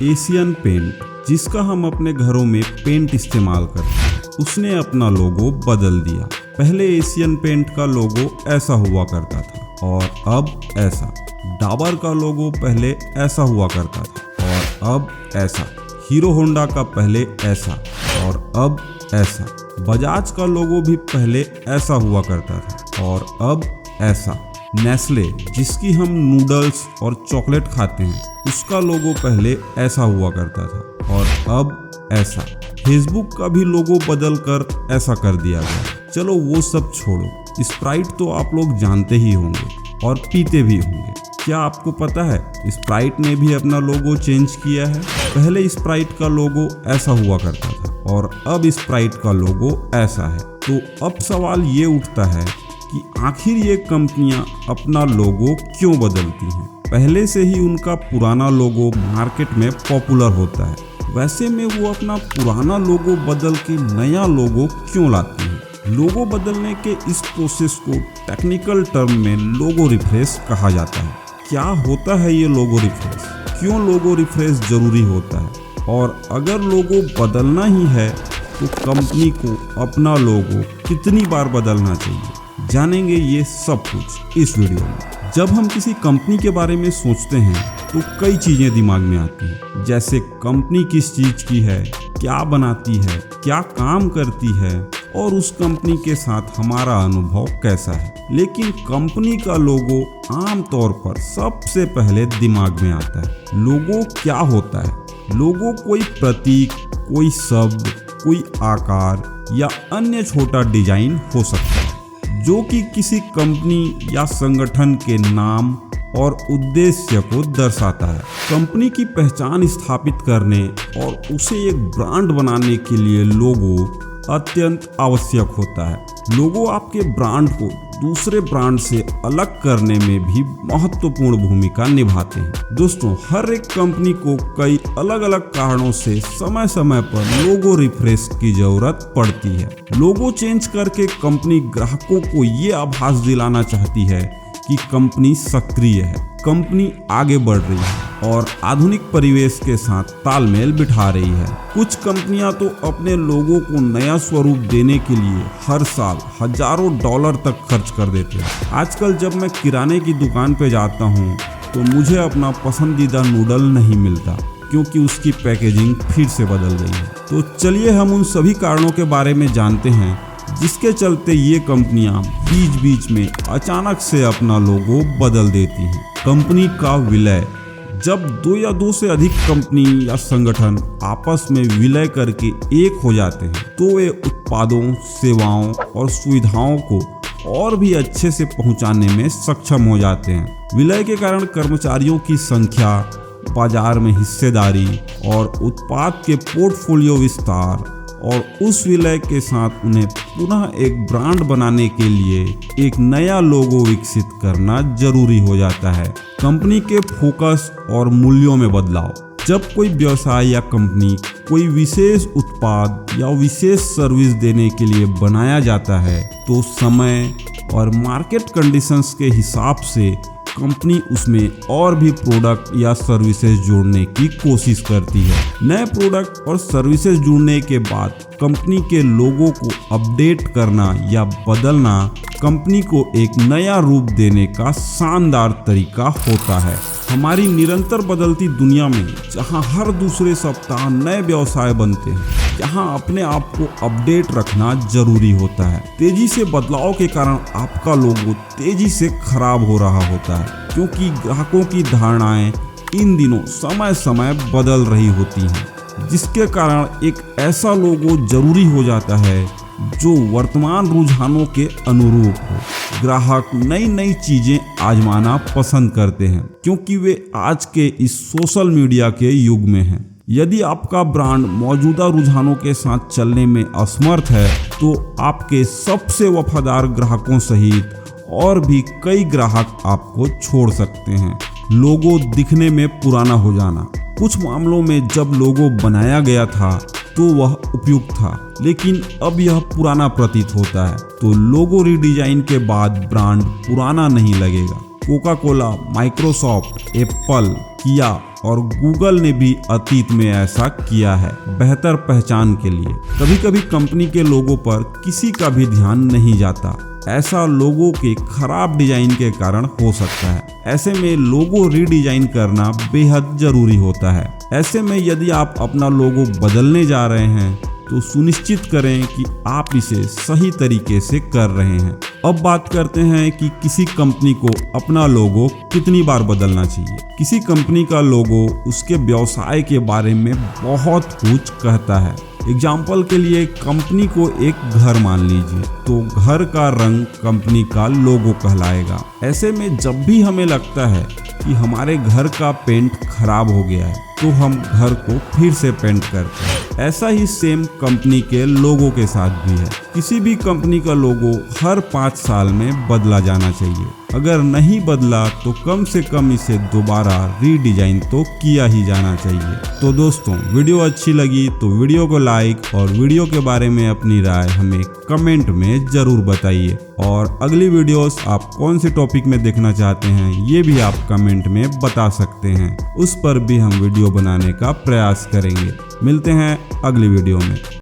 Asian paint, जिसका हम अपने घरों में पेंट इस्तेमाल करते हैं, उसने अपना लोगो बदल दिया। पहले एशियन पेंट का लोगो ऐसा हुआ करता था और अब ऐसा। डाबर का लोगो पहले ऐसा हुआ करता था और अब ऐसा। हीरो होंडा का पहले ऐसा और अब ऐसा। बजाज का लोगो भी पहले ऐसा हुआ करता था और अब ऐसा। नेस्ले, जिसकी हम नूडल्स और चॉकलेट खाते हैं, उसका लोगो पहले ऐसा हुआ करता था और अब ऐसा। फेसबुक का भी लोगो बदल कर ऐसा कर दिया गया। चलो वो सब छोड़ो, स्प्राइट तो आप लोग जानते ही होंगे और पीते भी होंगे। क्या आपको पता है स्प्राइट ने भी अपना लोगो चेंज किया है? पहले स्प्राइट का लोगो ऐसा हुआ करता था और अब स्प्राइट का लोगो ऐसा है। तो अब सवाल ये उठता है कि आखिर ये कंपनियां अपना लोगो क्यों बदलती हैं? पहले से ही उनका पुराना लोगो मार्केट में पॉपुलर होता है, वैसे में वो अपना पुराना लोगो बदल के नया लोगो क्यों लाती हैं? लोगो बदलने के इस प्रोसेस को टेक्निकल टर्म में लोगो रिफ्रेश कहा जाता है। क्या होता है ये लोगो रिफ्रेश? क्यों लोगो रिफ्रेश जरूरी होता है? और अगर लोगो बदलना ही है तो कंपनी को अपना लोगो कितनी बार बदलना चाहिए? जानेंगे ये सब कुछ इस वीडियो में। जब हम किसी कंपनी के बारे में सोचते हैं तो कई चीजें दिमाग में आती हैं, जैसे कंपनी किस चीज की है, क्या बनाती है, क्या काम करती है और उस कंपनी के साथ हमारा अनुभव कैसा है। लेकिन कंपनी का लोगो आमतौर पर सबसे पहले दिमाग में आता है। लोगो क्या होता है? लोगो कोई प्रतीक, कोई शब्द, कोई आकार या अन्य छोटा डिजाइन हो सकता है जो कि किसी कंपनी या संगठन के नाम और उद्देश्य को दर्शाता है। कंपनी की पहचान स्थापित करने और उसे एक ब्रांड बनाने के लिए लोगो अत्यंत आवश्यक होता है। लोगो आपके ब्रांड को दूसरे ब्रांड से अलग करने में भी महत्वपूर्ण भूमिका निभाते हैं। दोस्तों, हर एक कंपनी को कई अलग अलग कारणों से समय समय पर लोगो रिफ्रेश की जरूरत पड़ती है। लोगो चेंज करके कंपनी ग्राहकों को ये आभास दिलाना चाहती है कि कंपनी सक्रिय है, कंपनी आगे बढ़ रही है और आधुनिक परिवेश के साथ तालमेल बिठा रही है। कुछ कंपनियां तो अपने लोगों को नया स्वरूप देने के लिए हर साल हजारों डॉलर तक खर्च कर देते हैं। आजकल जब मैं किराने की दुकान पे जाता हूँ तो मुझे अपना पसंदीदा नूडल नहीं मिलता क्योंकि उसकी पैकेजिंग फिर से बदल गई है। तो चलिए हम उन सभी कारणों के बारे में जानते हैं जिसके चलते ये कंपनियां बीच बीच में अचानक से अपना लोगो बदल देती हैं। कंपनी का विलय। जब दो या दो से अधिक कंपनी या संगठन आपस में विलय करके एक हो जाते हैं तो वे उत्पादों, सेवाओं और सुविधाओं को और भी अच्छे से पहुंचाने में सक्षम हो जाते हैं। विलय के कारण कर्मचारियों की संख्या, बाजार में हिस्सेदारी और उत्पाद के पोर्टफोलियो विस्तार और उस विलय के साथ उन्हें पुनः एक ब्रांड बनाने के लिए एक नया लोगो विकसित करना जरूरी हो जाता है। कंपनी के फोकस और मूल्यों में बदलाव। जब कोई व्यवसाय या कंपनी कोई विशेष उत्पाद या विशेष सर्विस देने के लिए बनाया जाता है तो समय और मार्केट कंडीशंस के हिसाब से कंपनी उसमें और भी प्रोडक्ट या सर्विसेज जोड़ने की कोशिश करती है। नए प्रोडक्ट और सर्विसेज जुड़ने के बाद कंपनी के लोगो को अपडेट करना या बदलना कंपनी को एक नया रूप देने का शानदार तरीका होता है। हमारी निरंतर बदलती दुनिया में जहां हर दूसरे सप्ताह नए व्यवसाय बनते हैं, यहाँ अपने आप को अपडेट रखना जरूरी होता है। तेजी से बदलाव के कारण आपका लोगो तेजी से खराब हो रहा होता है क्योंकि ग्राहकों की धारणाएं इन दिनों समय समय बदल रही होती हैं, जिसके कारण एक ऐसा लोगो जरूरी हो जाता है जो वर्तमान रुझानों के अनुरूप हो। ग्राहक नई नई चीजें आजमाना पसंद करते हैं क्योंकि वे आज के इस सोशल मीडिया के युग में हैं। यदि आपका ब्रांड मौजूदा रुझानों के साथ चलने में असमर्थ है तो आपके सबसे वफादार ग्राहकों सहित और भी कई ग्राहक आपको छोड़ सकते हैं। लोगो दिखने में पुराना हो जाना। कुछ मामलों में जब लोगो बनाया गया था तो वह उपयुक्त था, लेकिन अब यह पुराना प्रतीत होता है, तो लोगो रीडिजाइन के बाद ब्रांड पुराना नहीं लगेगा। कोका कोला, माइक्रोसॉफ्ट, एप्पल, किया और गूगल ने भी अतीत में ऐसा किया है बेहतर पहचान के लिए। कभी कभी कंपनी के लोगों पर किसी का भी ध्यान नहीं जाता, ऐसा लोगों के खराब डिजाइन के कारण हो सकता है। ऐसे में लोगो रीडिजाइन करना बेहद जरूरी होता है। ऐसे में यदि आप अपना लोगो बदलने जा रहे हैं तो सुनिश्चित करें कि आप इसे सही तरीके से कर रहे हैं। अब बात करते हैं कि किसी कंपनी को अपना लोगो कितनी बार बदलना चाहिए। किसी कंपनी का लोगो उसके व्यवसाय के बारे में बहुत कुछ कहता है। एग्जाम्पल के लिए कंपनी को एक घर मान लीजिए, तो घर का रंग कंपनी का लोगो कहलाएगा। ऐसे में जब भी हमें लगता है कि हमारे घर का पेंट खराब हो गया है तो हम घर को फिर से पेंट करते हैं। ऐसा ही सेम कंपनी के लोगो के साथ भी है। किसी भी कंपनी का लोगो हर 5 साल में बदला जाना चाहिए। अगर नहीं बदला तो कम से कम इसे दोबारा रीडिजाइन तो किया ही जाना चाहिए। तो दोस्तों, वीडियो अच्छी लगी तो वीडियो को लाइक और वीडियो के बारे में अपनी राय हमें कमेंट में जरूर बताइए। और अगली वीडियोस आप कौन से टॉपिक में देखना चाहते हैं ये भी आप कमेंट में बता सकते हैं, उस पर भी हम वीडियो बनाने का प्रयास करेंगे। मिलते हैं अगली वीडियो में।